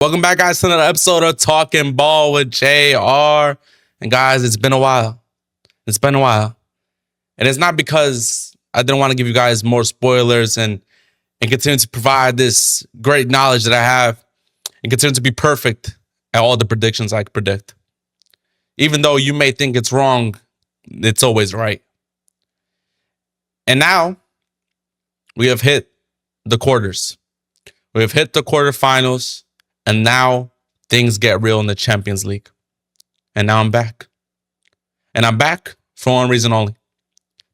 Welcome back, guys, to another episode of Talking Ball with JR. And guys, it's been a while. It's been a while. And it's not because I didn't want to give you guys more spoilers and continue to provide this great knowledge that I have and continue to be perfect at all the predictions I predict. Even though you may think it's wrong, it's always right. And now we have hit the quarters. We have hit the quarterfinals. And now things get real in the Champions League. And now I'm back. And I'm back for one reason only.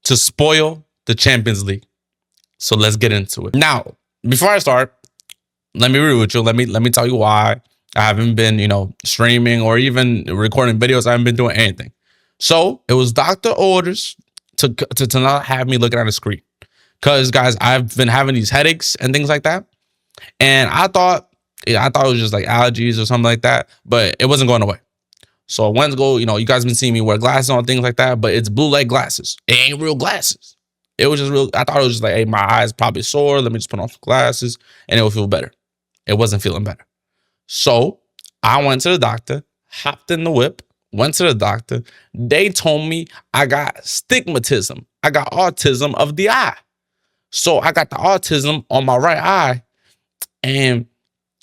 To spoil the Champions League. So let's get into it. Now, before I start, let me be real with you. Let me tell you why I haven't been, streaming or even recording videos. I haven't been doing anything. So it was doctor orders to not have me looking at a screen. Because, guys, I've been having these headaches and things like that. And I thought it was just like allergies or something like that, but it wasn't going away. So I went to go, you guys been seeing me wear glasses on, things like that, but it's blue light glasses. It ain't real glasses. It was just real. I thought it was just like, hey, my eyes probably sore. Let me just put on some glasses and it will feel better. It wasn't feeling better. So I went to the doctor, hopped in the whip, went to the doctor. They told me I got stigmatism. I got autism of the eye. So I got the autism on my right eye. And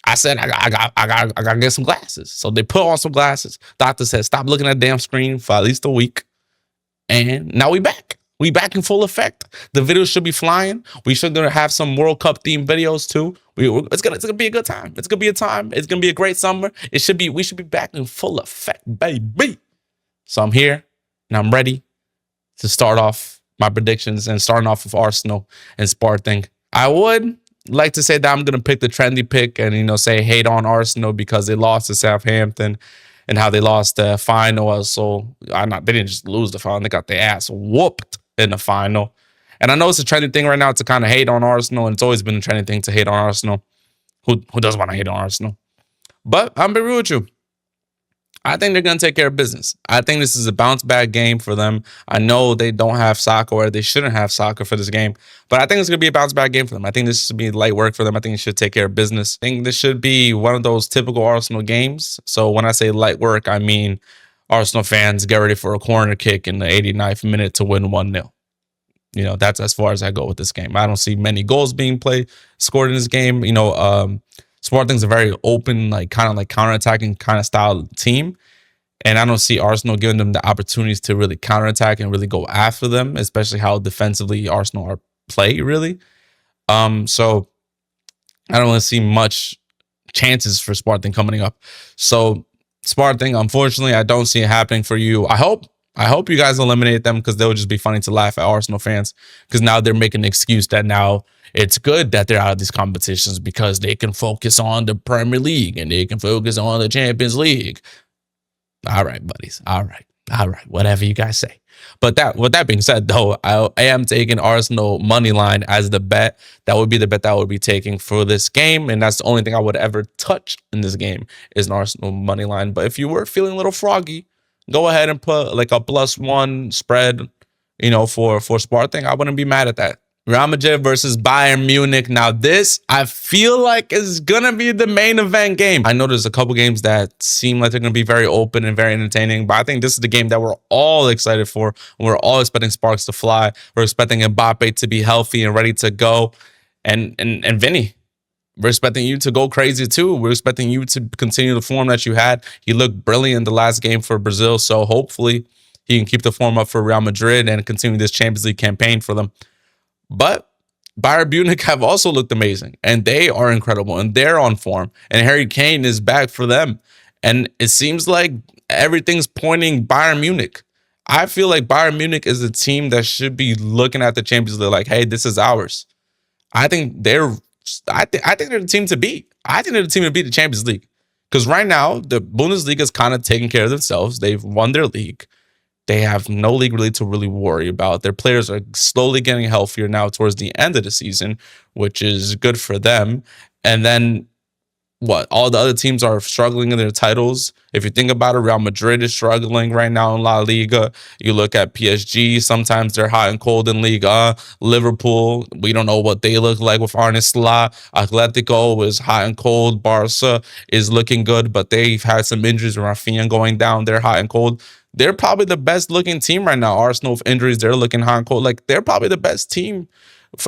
I said, I gotta get some glasses. So they put on some glasses. Doctor said, stop looking at the damn screen for at least a week. And now we back. We back in full effect. The videos should be flying. We should gonna have some World Cup themed videos too. It's gonna be a good time. It's gonna be a time. It's gonna be a great summer. We should be back in full effect, baby. So I'm here and I'm ready to start off my predictions and starting off with Arsenal and Sporting. I would like to say that I'm going to pick the trendy pick and, say hate on Arsenal because they lost to Southampton and how they lost the final. So they didn't just lose the final. They got their ass whooped in the final. And I know it's a trendy thing right now to kind of hate on Arsenal. And it's always been a trendy thing to hate on Arsenal. Who doesn't want to hate on Arsenal? But I'm being real with you. I think they're going to take care of business. I think this is a bounce back game for them. I know they don't have soccer or they shouldn't have soccer for this game, but I think it's going to be a bounce back game for them. I think this should be light work for them. I think they should take care of business. I think this should be one of those typical Arsenal games. So when I say light work, I mean Arsenal fans get ready for a corner kick in the 89th minute to win 1-0. That's as far as I go with this game. I don't see many goals being scored in this game. Sporting's a very open, kind of counterattacking kind of style team. And I don't see Arsenal giving them the opportunities to really counterattack and really go after them, especially how defensively Arsenal play, really. So I don't really see much chances for Sporting coming up. So Sporting, unfortunately, I don't see it happening for you. I hope you guys eliminate them because they'll just be funny to laugh at Arsenal fans because now they're making an excuse that now it's good that they're out of these competitions because they can focus on the Premier League and they can focus on the Champions League. All right, buddies. All right. Whatever you guys say. But with that being said, though, I am taking Arsenal money line as the bet. That would be the bet that I would be taking for this game. And that's the only thing I would ever touch in this game is an Arsenal money line. But if you were feeling a little froggy, go ahead and put a +1 spread, for Sporting. I wouldn't be mad at that. Real Madrid versus Bayern Munich. Now this, I feel like is going to be the main event game. I know there's a couple games that seem like they're going to be very open and very entertaining, but I think this is the game that we're all excited for. We're all expecting sparks to fly. We're expecting Mbappe to be healthy and ready to go. And Vinny, we're expecting you to go crazy too. We're expecting you to continue the form that you had. You looked brilliant the last game for Brazil, so hopefully he can keep the form up for Real Madrid and continue this Champions League campaign for them. But Bayern Munich have also looked amazing, and they are incredible, and they're on form, and Harry Kane is back for them. And it seems like everything's pointing Bayern Munich. I feel like Bayern Munich is a team that should be looking at the Champions League like, hey, this is ours. I think they're the team to beat. I think they're the team to beat the Champions League. Because right now, the Bundesliga is kind of taking care of themselves. They've won their league. They have no league really to really worry about. Their players are slowly getting healthier now towards the end of the season, which is good for them. And then what, all the other teams are struggling in their titles. If you think about it, Real Madrid is struggling right now in La Liga. You look at PSG, sometimes they're hot and cold in Liga. Liverpool, we don't know what they look like with Arne Slot. Atletico is hot and cold. Barca is looking good, but they've had some injuries. Rafinha going down, they're hot and cold. They're probably the best looking team right now. Arsenal with injuries, they're looking hot and cold. Like, they're probably the best team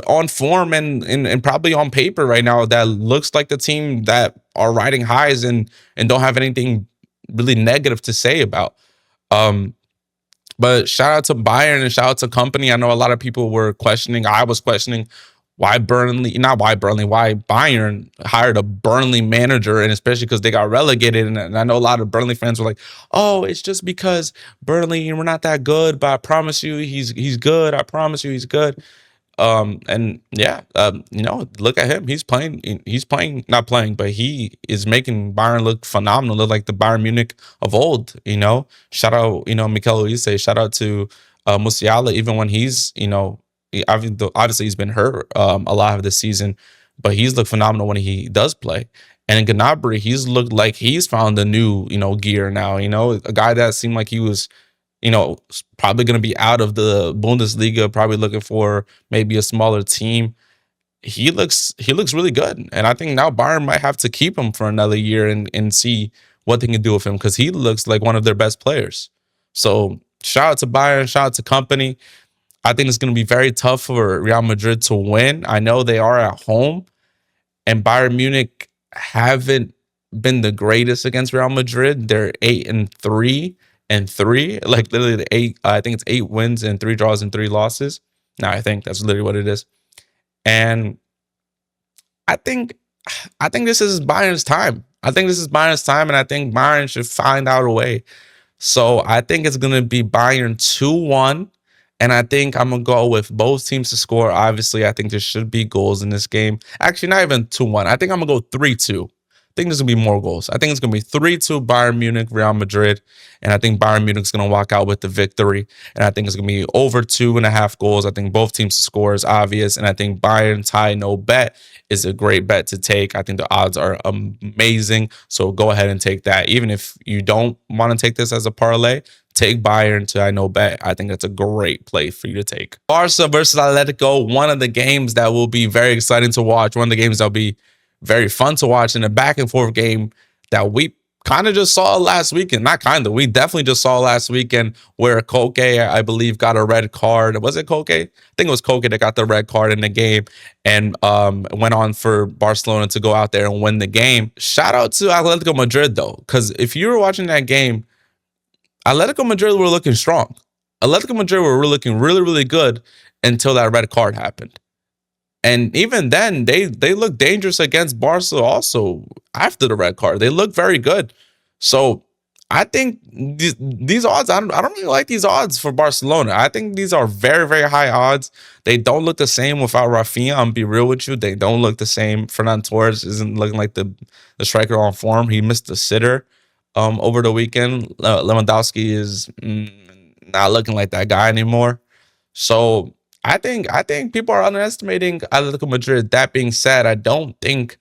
on form and probably on paper right now that looks like the team that are riding highs and don't have anything really negative to say about. But shout out to Bayern and shout out to company. I know a lot of people were questioning. I was questioning why Bayern hired a Burnley manager, and especially because they got relegated. And I know a lot of Burnley fans were like, "Oh, it's just because Burnley, we're not that good, but I promise you, he's good. I promise you, he's good." And yeah, look at him. He's not playing, but he is making Bayern look phenomenal, look like the Bayern Munich of old. Shout out, Mikel Olise. Shout out to Musiala, even when he's, obviously he's been hurt a lot of this season, but he's looked phenomenal when he does play. And in Gnabry, he's looked like he's found a new, gear now. A guy that seemed like he was probably going to be out of the Bundesliga, probably looking for maybe a smaller team. He looks really good. And I think now Bayern might have to keep him for another year and see what they can do with him, because he looks like one of their best players. So shout out to Bayern, shout out to company. I think it's going to be very tough for Real Madrid to win. I know they are at home, and Bayern Munich haven't been the greatest against Real Madrid. They're 8-3. Like literally I think it's 8 wins and 3 draws and 3 losses. No, I think that's literally what it is. And I think this is Bayern's time. And I think Bayern should find out a way. So I think it's gonna be Bayern 2-1. And I think I'm gonna go with both teams to score. Obviously, I think there should be goals in this game. Actually, not even 2-1. I think I'm gonna go 3-2. I think there's going to be more goals. I think it's going to be 3-2 Bayern Munich, Real Madrid. And I think Bayern Munich's going to walk out with the victory. And I think it's going to be over 2.5 goals. I think both teams to score is obvious. And I think Bayern tie no bet is a great bet to take. I think the odds are amazing. So go ahead and take that. Even if you don't want to take this as a parlay, take Bayern to I know bet. I think that's a great play for you to take. Barca versus Atletico, one of the games that will be very exciting to watch. One of the games that'll be very fun to watch, in a back and forth game that we kind of just saw last weekend. Not kind of, we definitely just saw last weekend, where Koke, I believe, got a red card. Was it Koke? I think it was Koke that got the red card in the game and went on for Barcelona to go out there and win the game. Shout out to Atletico Madrid, though, because if you were watching that game, Atletico Madrid were looking strong. Atletico Madrid were looking really, really good until that red card happened. And even then, they looked dangerous against Barca also after the red card. They looked very good. So I think these odds, I don't really like these odds for Barcelona. I think these are very, very high odds. They don't look the same without Rafinha. I'm going to be real with you. They don't look the same. Fernand Torres isn't looking like the striker on form. He missed the sitter over the weekend. Lewandowski is not looking like that guy anymore. So I think people are underestimating Atletico Madrid. That being said, I don't think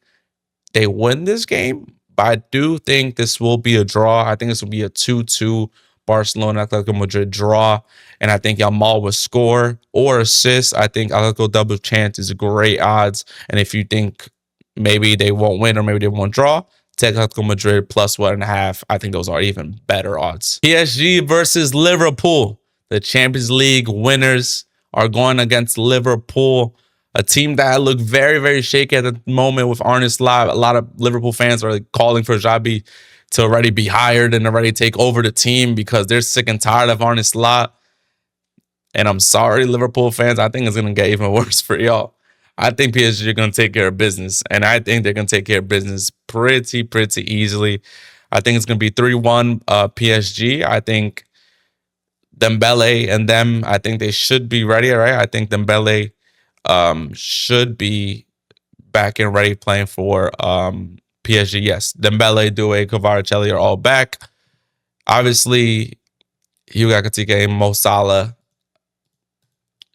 they win this game, but I do think this will be a draw. I think this will be a 2-2 Barcelona Atletico Madrid draw, and I think Yamal will score or assist. I think Atletico double chance is great odds, and if you think maybe they won't win or maybe they won't draw, take Atletico Madrid plus 1.5. I think those are even better odds. PSG versus Liverpool, the Champions League winners, are going against Liverpool, a team that looked very, very shaky at the moment with Arne Slot. A lot of Liverpool fans are calling for Xabi to already be hired and already take over the team because they're sick and tired of Arne Slot. And I'm sorry, Liverpool fans, I think it's going to get even worse for y'all. I think PSG are going to take care of business, and I think they're going to take care of business pretty easily. I think it's going to be 3-1 PSG. I think Dembele and them, I think they should be ready, right? I think Dembele should be back and ready playing for PSG. Yes, Dembele, Doué, Kvaratskhelia are all back. Obviously, Hugo Ekitike and Mo Salah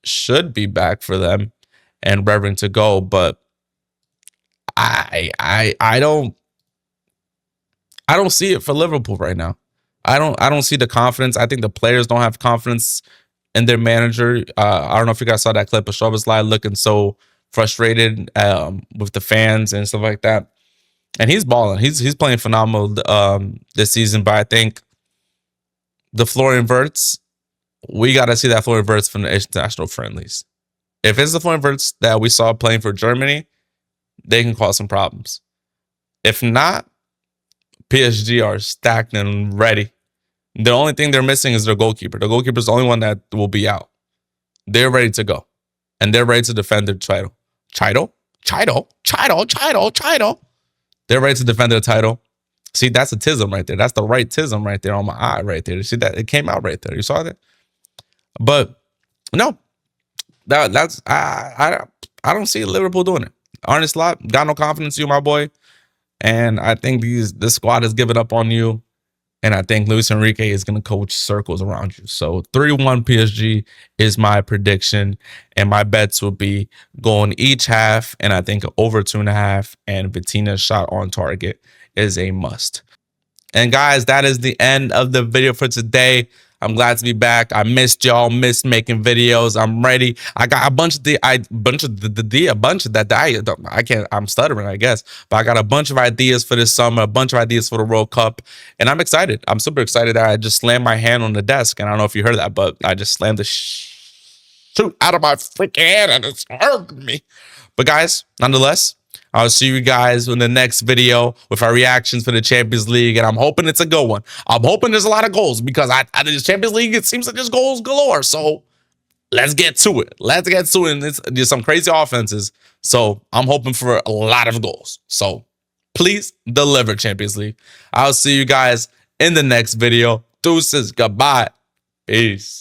should be back for them and raring to go, but I don't I don't see it for Liverpool right now. I don't see the confidence. I think the players don't have confidence in their manager. I don't know if you guys saw that clip of Szoboszlai looking so frustrated with the fans and stuff like that. And he's balling. He's playing phenomenal this season. But I think the floor inverts. We got to see that floor inverts from the international friendlies. If it's the floor inverts that we saw playing for Germany, they can cause some problems. If not, PSG are stacked and ready. The only thing they're missing is their goalkeeper. The goalkeeper is the only one that will be out. They're ready to go. And they're ready to defend their title. They're ready to defend their title. See, that's a tism right there. That's the right tism right there on my eye right there. You see that? It came out right there. You saw that? But no, that's I don't see Liverpool doing it. Arne Slot, got no confidence in you, my boy. And I think this squad has given up on you. And I think Luis Enrique is going to coach circles around you. So 3-1 PSG is my prediction. And my bets will be going each half. And I think over 2.5. And Vitinha's shot on target is a must. And guys, that is the end of the video for today. I'm glad to be back. I missed y'all, missed making videos. I'm ready. I got a bunch of I'm stuttering, I guess. But I got a bunch of ideas for this summer, a bunch of ideas for the World Cup. And I'm excited. I'm super excited that I just slammed my hand on the desk. And I don't know if you heard that, but I just slammed the shoot out of my freaking hand and it's hurt me. But guys, nonetheless, I'll see you guys in the next video with our reactions for the Champions League. And I'm hoping it's a good one. I'm hoping there's a lot of goals because the Champions League, it seems like there's goals galore. So let's get to it. Let's get to it. There's some crazy offenses. So I'm hoping for a lot of goals. So please deliver, Champions League. I'll see you guys in the next video. Deuces. Goodbye. Peace.